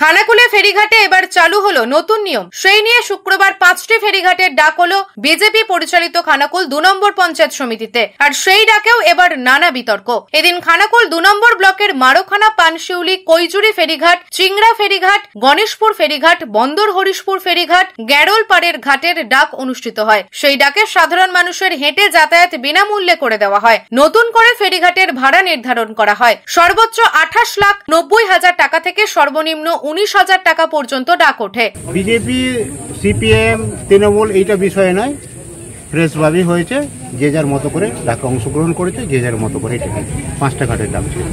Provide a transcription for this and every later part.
খানাকুলে ফেরিঘাটে এবার চালু হলো নতুন নিয়ম। সেই নিয়ে শুক্রবার 5টি ফেরিঘাটের ডাক হলো বিজেপি পরিচালিত খানাকুল 2 নম্বর পঞ্চায়েত সমিতিতে। আর সেই ডাকেও এবার নানা বিতর্ক। এদিন খানাকুল 2 নম্বর ব্লকের মারোখানা, পানশিউলি, কৈজুরি ফেরিঘাট, চিংড়া ফেরিঘাট, গণেশপুর ফেরিঘাট, বন্দর হরিশপুর ফেরিঘাট, গ্যারোলপাড়ের ঘাটের ডাক অনুষ্ঠিত হয়। সেই ডাকে সাধারণ মানুষের হেঁটে যাতায়াত বিনামূল্যে করে দেওয়া হয়। নতুন করে ফেরিঘাটের ভাড়া নির্ধারণ করা হয়। সর্বোচ্চ 28,90,000 টাকা থেকে সর্বনিম্ন 19,000 টাকা পর্যন্ত ডাক ওঠে। বিজেপি, সিপিএম, তৃণমূল এইটা বিষয় নয়, ফ্রেশ ভাবে হয়েছে। যে যার মতো করে ডাকে অংশগ্রহণ করেছে, যে যার মতো করে এটা 5টা ঘাটের ডাক ছিল।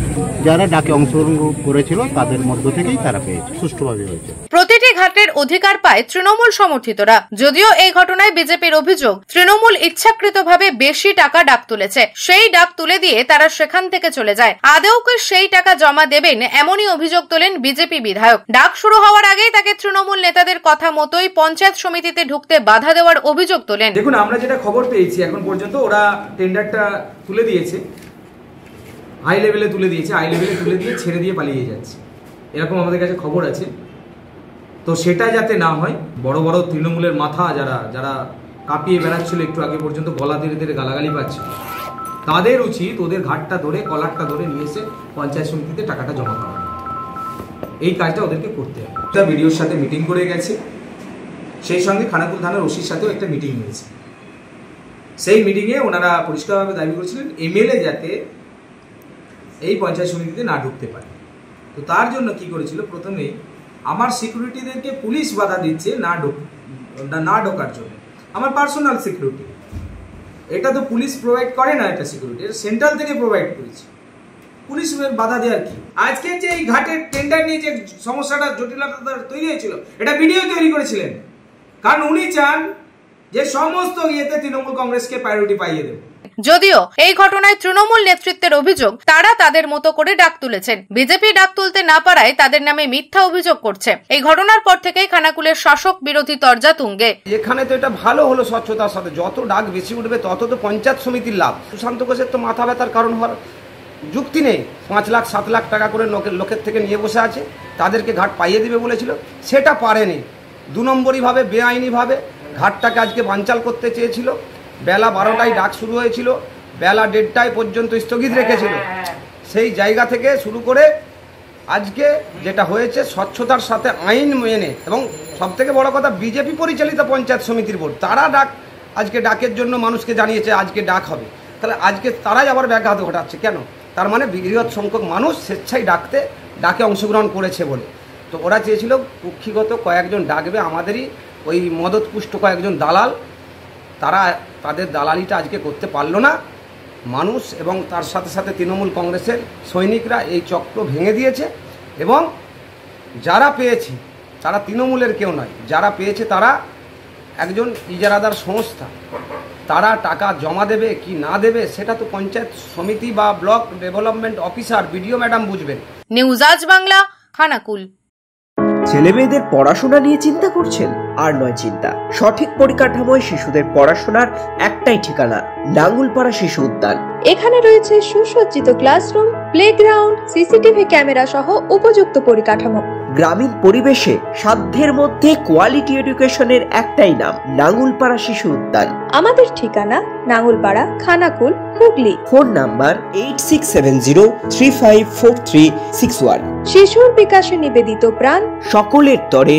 যারা ডাকে অংশগ্রহণ করেছিল তাদের মধ্য থেকেই তারা পেয়েছে, সুষ্ঠুভাবে হয়েছে। প্রতিটি ঘাটের অধিকার পায় তৃণমূল সমর্থিতরা। যদিও এই ঘটনায় বিজেপির অভিযোগ, তৃণমূল ইচ্ছাকৃতভাবে বেশি টাকা ডাক তুলেছে। সেই ডাক তুলে দিয়ে তারা সেখান থেকে চলে যায়। আদৌ কি সেই টাকা জমা দেবেন, এমনই অভিযোগ তোলেন বিজেপি বিধায়ক। ডাক শুরু হওয়ার আগেই তাকে তৃণমূল নেতাদের কথা মতোই পঞ্চায়েত সমিতিতে ঢুকতে বাধা দেওয়ার অভিযোগ তোলেন। দেখুন, আমরা যেটা খবর পেয়েছি এখন পর্যন্ত, ওরা টেন্ডারটা তুলে দিয়েছে, হাই লেভেলে তুলে দিয়েছে, হাই লেভেলে তুলে দিয়ে ছেড়ে দিয়ে পালিয়ে যাচ্ছে, এরকম আমাদের কাছে খবর আছে। তো সেটা যাতে না হয়, বড় বড় তৃণমূলের মাথা যারা কাঁপিয়ে বেড়াচ্ছিল একটু আগে পর্যন্ত, গলা ধীরে ধীরে গালাগালি পাচ্ছে, তাদের উচিত ওদের ঘাটটা ধরে, কলারটা ধরে নিয়ে এসে পঞ্চায়েত সমিতিতে টাকাটা জমা করা। এই কাজটা ওদেরকে করতে হবে। একটা ভিডিওর সাথে মিটিং করে গেছে, সেই সঙ্গে খানাকুল থানার ওসির সাথেও একটা মিটিং হয়েছে। সেই মিটিংয়ে ওনারা পরিষ্কারভাবে দাবি করেছিলেন এমএলএ যাতে এই পঞ্চায়েত সমিতিতে না ঢুকতে পারে। তো তার জন্য কি করেছিল, প্রথমেই আমার সিকিউরিটিদেরকে পুলিশ বাধা দিচ্ছে না ঢোকার জন্য। আমার পার্সোনাল সিকিউরিটি, এটা তো পুলিশ প্রোভাইড করে না, এটা সিকিউরিটি এটা সেন্ট্রাল থেকে প্রোভাইড করেছে। পুলিশ বাধা দেওয়ার কি? আজকে যে এই ঘাটের টেন্ডার নিয়ে যে সমস্যাটা, জটিলতা তৈরি হয়েছিল, এটা ভিডিও তৈরি করেছিলেন, কারণ উনি চান যে সমস্ত ইয়েতে তৃণমূল কংগ্রেসকে প্রায়োরিটি পাইয়ে দেবে। যদিও এই ঘটনায় তৃণমূল নেতৃত্বের অভিযোগ, তারা তাদের মতো করে ডাক তুলেছেন। বিজেপি ডাক তুলতে না পারায় তাদের নামে মিথ্যা অভিযোগ করছে। এই ঘটনার পর থেকেই খানাকুলের শাসক বিরোধী তরজা তুঙ্গে। এখানে তো এটা ভালো হলো, স্বচ্ছতার সাথে যত ডাক বেশি উঠবে তত তো পঞ্চায়েত সমিতির লাভ। সুশান্ত ঘোষের তো মাথা ব্যথার কারণ হওয়ার যুক্তি নেই। 5 লাখ 7 লাখ টাকা করে লোকের থেকে নিয়ে বসে আছে, তাদেরকে ঘাট পাইয়ে দিবে বলেছিল, সেটা পারেনি। 2 নম্বরইভাবে বেআইনিভাবে ঘাটটাকে আজকে বানচাল করতে চেয়েছিল। বেলা 12টায় ডাক শুরু হয়েছিল, বেলা 1:30টায় পর্যন্ত স্থগিত রেখেছিল। সেই জায়গা থেকে শুরু করে আজকে যেটা হয়েছে, স্বচ্ছতার সাথে আইন মেনে, এবং সবথেকে বড় কথা বিজেপি পরিচালিত পঞ্চায়েত সমিতির বোর্ড, তারা আজকে ডাকের জন্য মানুষকে জানিয়েছে আজকে ডাক হবে। তাহলে আজকে তারাই আবার ব্যাঘাত ঘটাচ্ছে কেন? তার মানে বৃহৎ সংখ্যক মানুষ স্বেচ্ছায় ডাকে অংশগ্রহণ করেছে বলে। তো ওরা চেয়েছিল কুক্ষিগত কয়েকজন ডাকবে, আমাদেরই ওই মদতপুষ্ট কয়েকজন দালাল, তারা তাদের দালালিটা আজকে করতে পারলো না। মানুষ এবং তার সাথে সাথে তৃণমূল কংগ্রেসের সৈনিকরা এই চক্র ভেঙে দিয়েছে। এবং যারা পেয়েছে তারা তৃণমূলের কেউ নয়, যারা পেয়েছে তারা একজন ইজারাদার সংস্থা। তারা টাকা জমা দেবে কি না দেবে সেটা তো পঞ্চায়েত সমিতি বা block development officer, BDO madam বুঝবেন। নিউজ আজ বাংলা, খানাকুল। ছেলে মেয়েদের পড়াশোনা নিয়ে চিন্তা করছেন? আর নয় চিন্তা, সঠিক পরিকাঠামোয় শিশুদের পড়াশোনার একটাই ঠিকানা, নাঙ্গুলপাড়া শিশু উদ্যান। এখানে রয়েছে সুসজ্জিত ক্লাসরুম, প্লেগ্রাউন্ড, সিসিটিভি ক্যামেরা সহ উপযুক্ত পরিকাঠামো। গ্রামীণ পরিবেশে সাধ্যের মধ্যে কোয়ালিটি এডুকেশনের একটাই নাম, নাঙ্গুলপাড়া শিশু উদ্যান। আমাদের ঠিকানা নাঙ্গুলপাড়া, খানাকুল, হুগলি। Phone number 8670354361। শিশুর বিকাশে নিবেদিত প্রাণ, সকলের তরে।